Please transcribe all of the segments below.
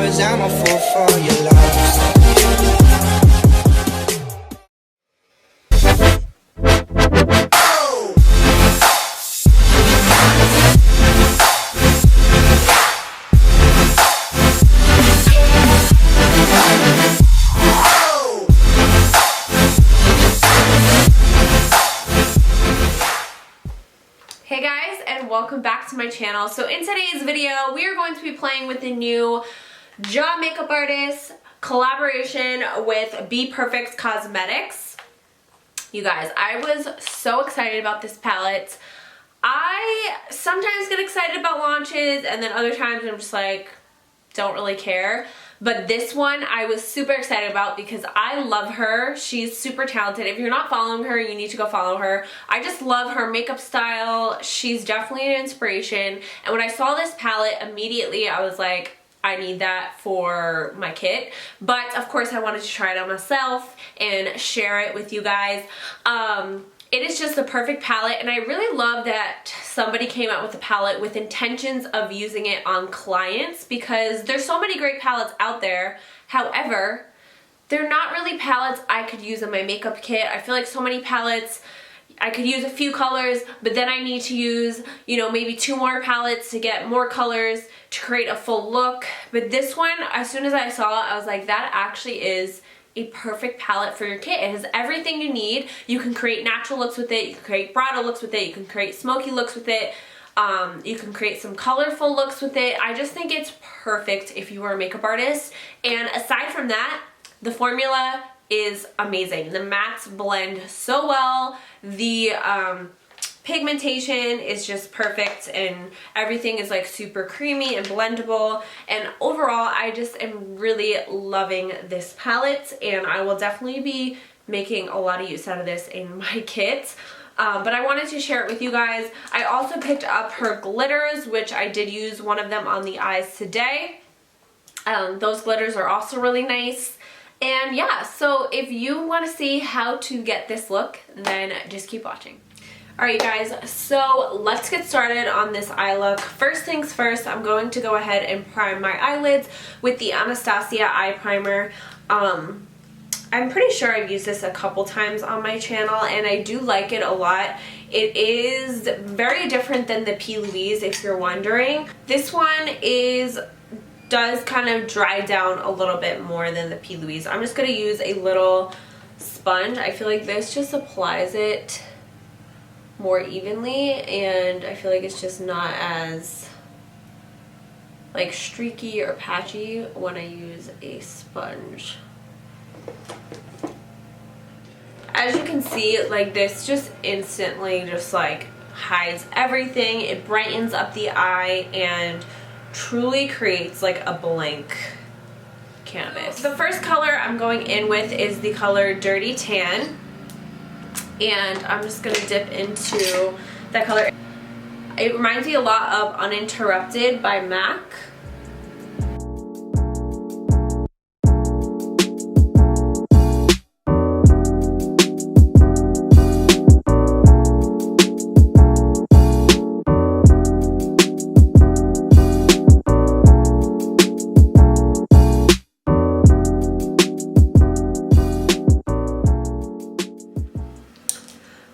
'cause I'm a fool for your love. Hey guys, and welcome back to my channel. So in today's video, we are going to be playing with the new JAH makeup artist collaboration with BPerfectcosmetics. You guys, I was so excited about this palette. I sometimes get excited about launches, and then other times I'm just like, don't really care. But this one I was super excited about because I love her. She's super talented. If you're not following her, you need to go follow her. I just love her makeup style. She's definitely an inspiration. And when I saw this palette, immediately I was like, I need that for my kit. But of course I wanted to try it on myself and share it with you guys. It is just the perfect palette, and I really love that somebody came out with a palette with intentions of using it on clients, because there's so many great palettes out there. However, they're not really palettes I could use in my makeup kit. I feel like so many palettes, I could use a few colors, but then I need to use, you know, maybe 2 more palettes to get more colors to create a full look. But this one, as soon as I saw it, I was like, that actually is a perfect palette for your kit. It has everything you need. You can create natural looks with it, you can create bridal looks with it, you can create smoky looks with it, you can create some colorful looks with it. I just think it's perfect if you are a makeup artist. And aside from that, the formula is amazing. The mattes blend so well. The pigmentation is just perfect, and everything is like super creamy and blendable. And overall, I just am really loving this palette, and I will definitely be making a lot of use out of this in my kit. But I wanted to share it with you guys. I also picked up her glitters, which I did use one of them on the eyes today. Those glitters are also really nice. And yeah, so if you want to see how to get this look, then just keep watching. Alright guys, so let's get started on this eye look. First things first, I'm going to go ahead and prime my eyelids with the Anastacio Eye Primer. I'm pretty sure I've used this a couple times on my channel, and I do like it a lot. It is very different than the P. Louise, if you're wondering. This one does kind of dry down a little bit more than the P. Louise. I'm just going to use a little sponge. I feel like this just applies it more evenly, and I feel like it's just not as like streaky or patchy when I use a sponge. As you can see, like this just instantly just like hides everything. It brightens up the eye and truly creates like a blank canvas. The first color I'm going in with is the color Dirty Tan. And I'm just going to dip into that color. It reminds me a lot of Uninterrupted by MAC.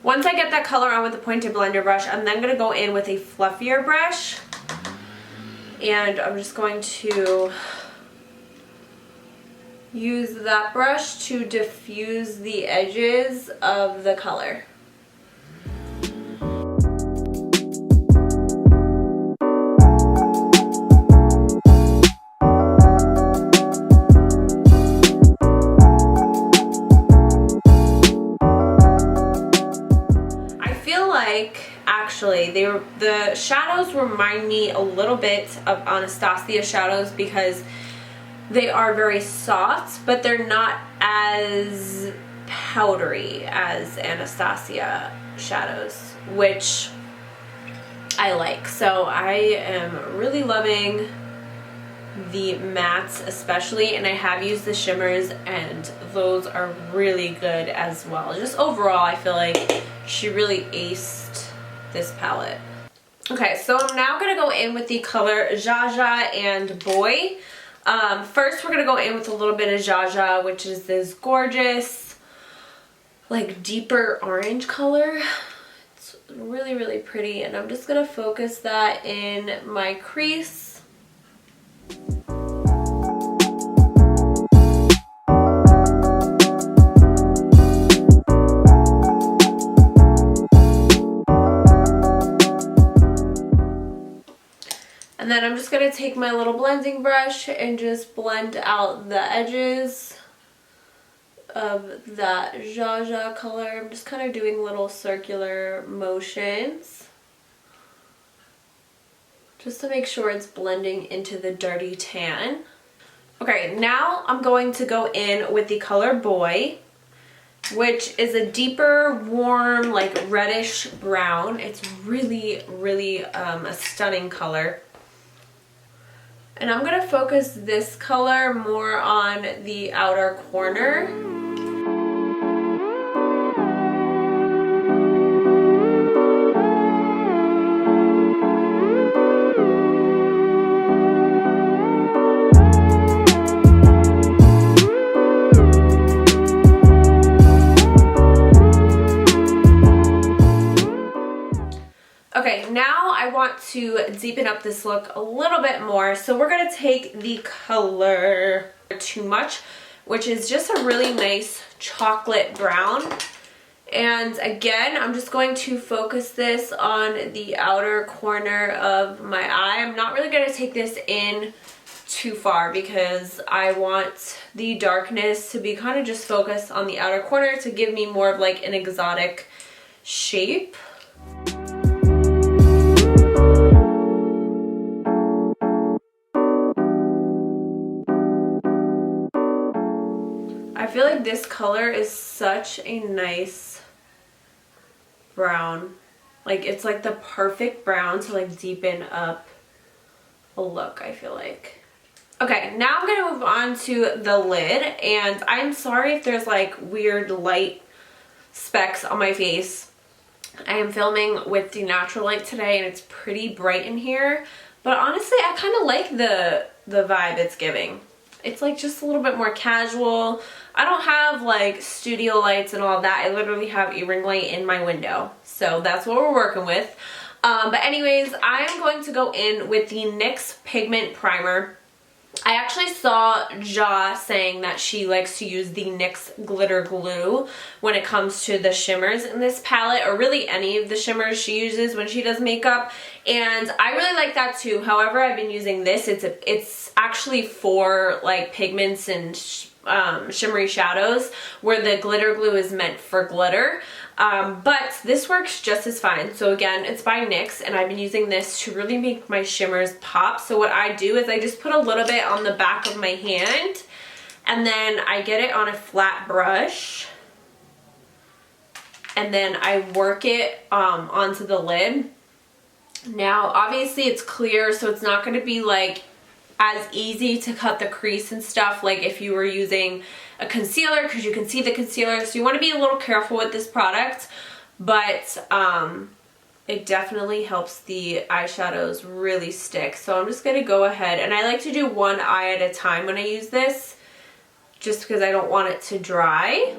Once I get that color on with the pointed blender brush, I'm then going to go in with a fluffier brush, and I'm just going to use that brush to diffuse the edges of the color. Actually, the shadows remind me a little bit of Anastasia shadows because they are very soft, but they're not as powdery as Anastasia shadows, which I like. So I am really loving the mattes especially, and I have used the shimmers, and those are really good as well. Just overall, I feel like she really aced this palette. Okay, so I'm now going to go in with the color JAH and Boy. First, we're going to go in with a little bit of JAH, which is this gorgeous, like, deeper orange color. It's really, really pretty, and I'm just going to focus that in my crease. And then I'm just going to take my little blending brush and just blend out the edges of that JAH color. I'm just kind of doing little circular motions just to make sure it's blending into the dirty tan. Okay, now I'm going to go in with the color Boy, which is a deeper, warm, like reddish brown. It's really, really a stunning color. And I'm going to focus this color more on the outer corner. Okay, now I want to deepen up this look a little bit more. So we're going to take the color Too Much, which is just a really nice chocolate brown. And again, I'm just going to focus this on the outer corner of my eye. I'm not really going to take this in too far because I want the darkness to be kind of just focused on the outer corner to give me more of like an exotic shape. I feel like this color is such a nice brown. Like, it's like the perfect brown to like deepen up a look, I feel like. Okay, now I'm gonna move on to the lid, and I'm sorry if there's like weird light specks on my face. I am filming with the natural light today and it's pretty bright in here, but honestly I kind of like the vibe it's giving. It's like just a little bit more casual. I don't have like studio lights and all that. I literally have a ring light in my window. So that's what we're working with. But anyways, I'm going to go in with the NYX Pigment Primer. I actually saw JAH saying that she likes to use the NYX Glitter Glue when it comes to the shimmers in this palette, or really any of the shimmers she uses when she does makeup, and I really like that too. However, I've been using this. It's actually for like pigments and shimmery shadows, where the glitter glue is meant for glitter. But this works just as fine. So again, it's by NYX, and I've been using this to really make my shimmers pop. So what I do is I just put a little bit on the back of my hand, and then I get it on a flat brush, and then I work it onto the lid. Now obviously it's clear, so it's not going to be like as easy to cut the crease and stuff like if you were using a concealer, because you can see the concealer. So you want to be a little careful with this product, but it definitely helps the eyeshadows really stick. So I'm just going to go ahead, and I like to do one eye at a time when I use this, just because I don't want it to dry.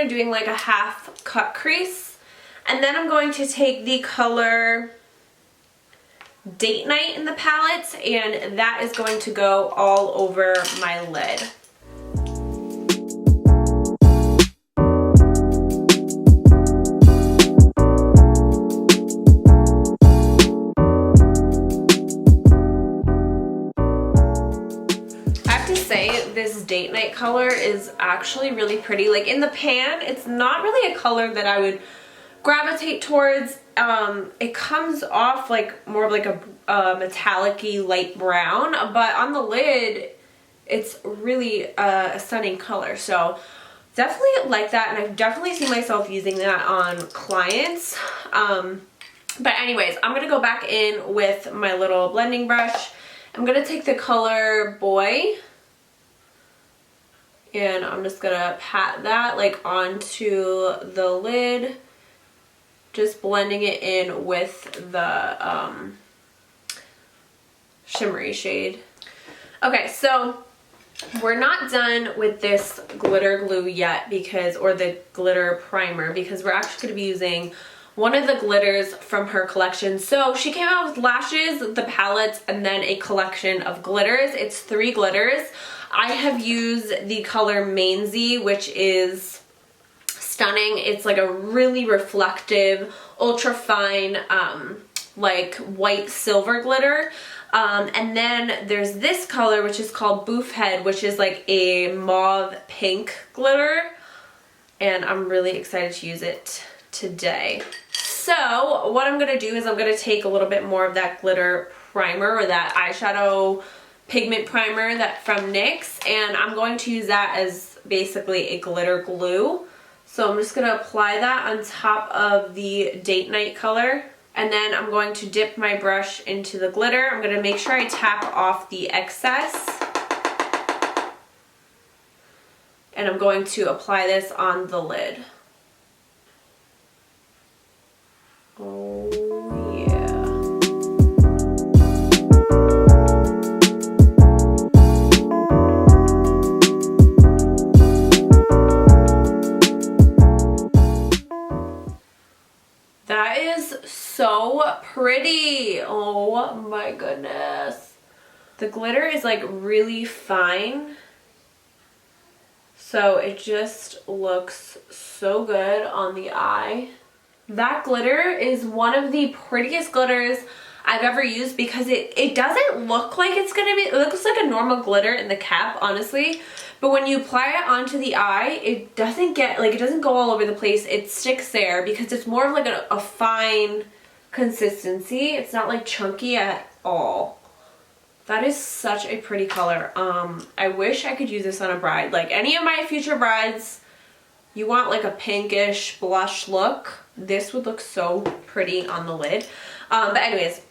Doing like a half cut crease, and then I'm going to take the color Date Night in the palette, and that is going to go all over my lid. This Date Night color is actually really pretty. Like in the pan, it's not really a color that I would gravitate towards. It comes off like more of like a metallic-y light brown, but on the lid, it's really a stunning color. So definitely like that, and I've definitely seen myself using that on clients. But anyways, I'm gonna go back in with my little blending brush, I'm going to take the color Boy, and I'm just going to pat that like onto the lid, just blending it in with the shimmery shade. Okay, so we're not done with this glitter glue yet because, or the glitter primer, because we're actually going to be using one of the glitters from her collection. So she came out with lashes, the palettes, and then a collection of glitters. It's 3 glitters. I have used the color Mainsy, which is stunning. It's like a really reflective, ultra fine, like white silver glitter. And then there's this color, which is called Boof Head, which is like a mauve pink glitter. And I'm really excited to use it today. So what I'm going to do is I'm going to take a little bit more of that glitter primer, or that eyeshadow pigment primer that from NYX, and I'm going to use that as basically a glitter glue. So I'm just going to apply that on top of the Date Night color, and then I'm going to dip my brush into the glitter. I'm going to make sure I tap off the excess, and I'm going to apply this on the lid. Oh yeah. That is so pretty. Oh my goodness. The glitter is like really fine. So it just looks so good on the eye. That glitter is one of the prettiest glitters I've ever used, because it doesn't look like it's gonna be, it looks like a normal glitter in the cap, honestly. But when you apply it onto the eye, it doesn't get, like, it doesn't go all over the place. It sticks there because it's more of like a fine consistency. It's not like chunky at all. That is such a pretty color. I wish I could use this on a bride. Like any of my future brides, you want like a pinkish blush look, this would look so pretty on the lid. But anyways,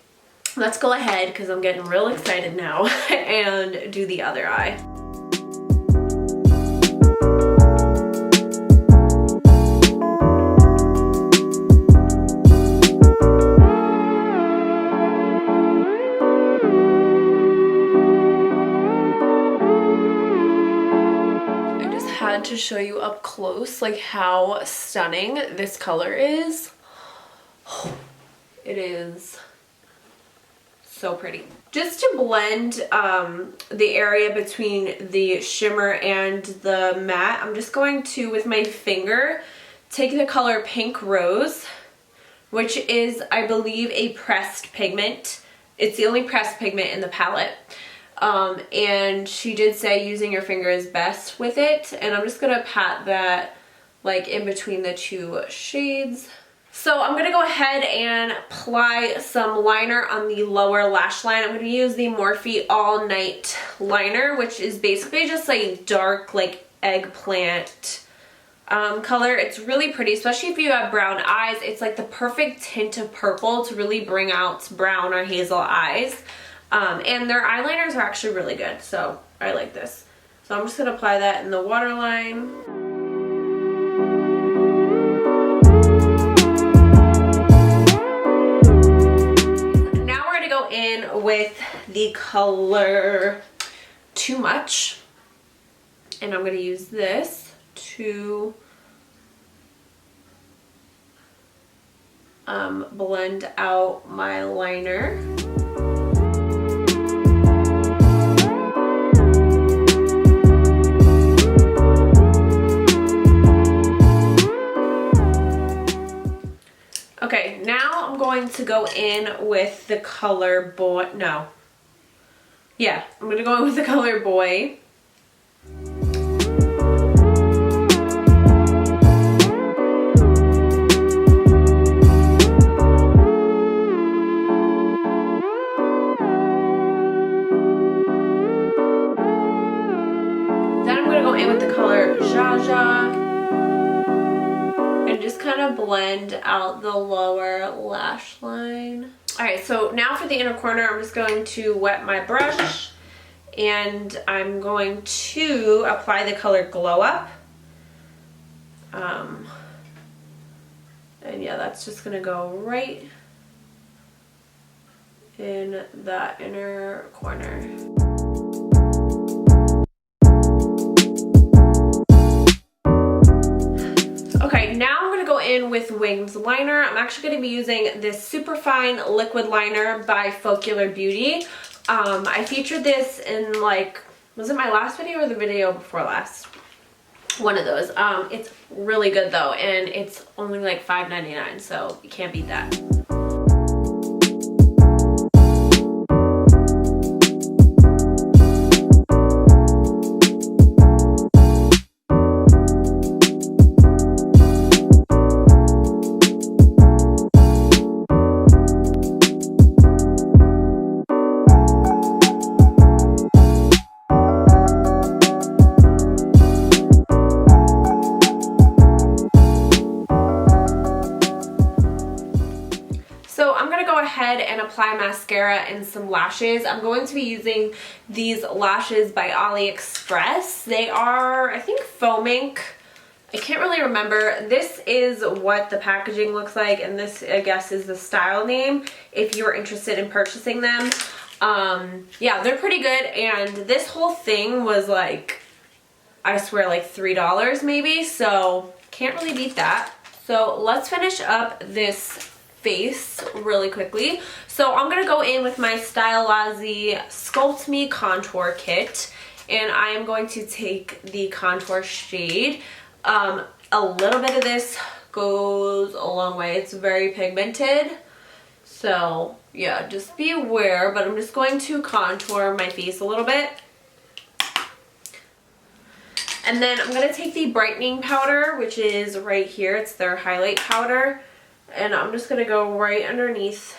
let's go ahead, because I'm getting real excited now, and do the other eye. To show you up close like how stunning this color is. It is so pretty. Just to blend the area between the shimmer and the matte, I'm just going to, with my finger, take the color Pink Rose, which is, I believe, a pressed pigment. It's the only pressed pigment in the palette. And she did say using your finger is best with it, and I'm just gonna pat that like in between the 2 shades. So I'm gonna go ahead and apply some liner on the lower lash line. I'm gonna use the Morphe All Night liner, which is basically just like dark, like eggplant color. It's really pretty, especially if you have brown eyes. It's like the perfect tint of purple to really bring out brown or hazel eyes. And their eyeliners are actually really good, so I like this. So I'm just going to apply that in the waterline. Now we're going to go in with the color Too Much, and I'm going to use this to blend out my liner. Okay, now I'm going to go in with the color Boy. No. Yeah, I'm going to go in with the color Boy. Then I'm going to go in with the color JAH. Kind of blend out the lower lash line. Alright, so now for the inner corner, I'm just going to wet my brush and I'm going to apply the color Glow Up. And yeah, that's just going to go right in that inner corner. Okay, now I'm going to go in with Winged Liner. I'm actually going to be using this Superfine Liquid Liner by Focular Beauty. I featured this in, like, was it my last video or the video before last? One of those. It's really good though, and it's only like $5.99, so you can't beat that. And apply mascara and some lashes. I'm going to be using these lashes by AliExpress. They are, I think, Faux Ink. I can't really remember. This is what the packaging looks like, and this, I guess, is the style name if you're interested in purchasing them. Yeah, they're pretty good, and this whole thing was like, I swear, like $3 maybe, so can't really beat that. So let's finish up this face really quickly. So I'm gonna go in with my Stylize Sculpt Me Contour Kit, and I am going to take the contour shade. A little bit of this goes a long way. It's very pigmented, so yeah, just be aware, but I'm just going to contour my face a little bit. And then I'm gonna take the brightening powder, which is right here. It's their highlight powder. And I'm just going to go right underneath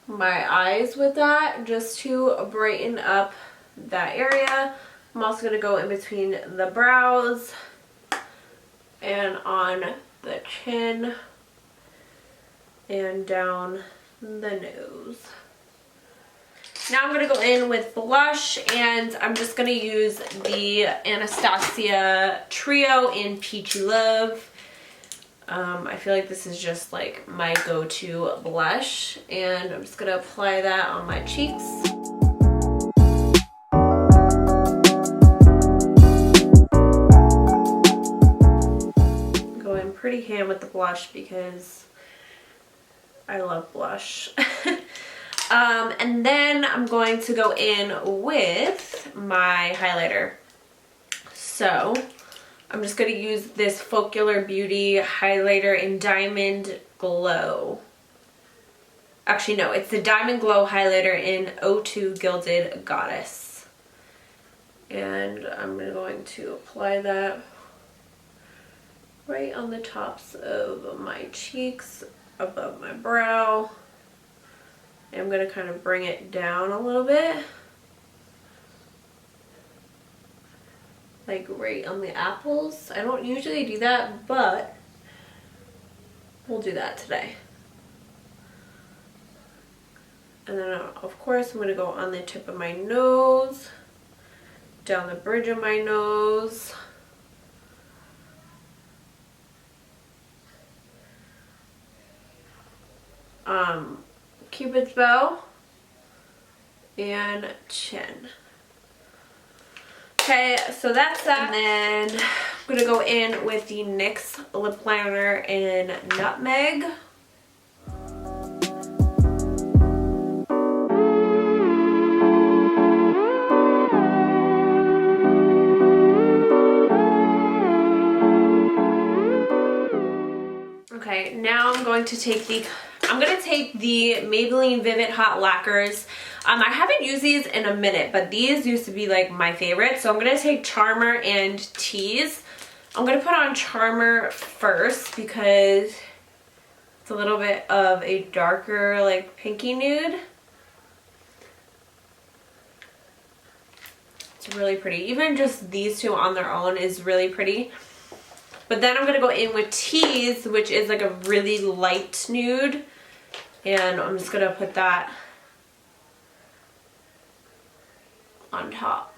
my eyes with that, just to brighten up that area. I'm also going to go in between the brows and on the chin and down the nose. Now I'm going to go in with blush, and I'm just going to use the Anastasia Trio in Peachy Love. I feel like this is just like my go-to blush, and I'm just gonna apply that on my cheeks. Go in pretty ham with the blush because I love blush. And then I'm going to go in with my highlighter. So I'm just going to use this Focular Beauty highlighter in Diamond Glow. Actually, no, it's the Diamond Glow highlighter in O2 Gilded Goddess. And I'm going to apply that right on the tops of my cheeks, above my brow. And I'm going to kind of bring it down a little bit. Like right on the apples. I don't usually do that, but we'll do that today. And then of course I'm going to go on the tip of my nose, down the bridge of my nose, Cupid's bow, and chin. Okay, so that's that. And then I'm going to go in with the NYX Lip Liner in Nutmeg. Okay, now I'm going to take the Maybelline Vivid Hot Lacquers. I haven't used these in a minute, but these used to be like my favorite. So I'm going to take Charmer and Tease. I'm going to put on Charmer first because it's a little bit of a darker, like pinky nude. It's really pretty. Even just these two on their own is really pretty. But then I'm going to go in with Tease, which is like a really light nude. And I'm just gonna put that on top.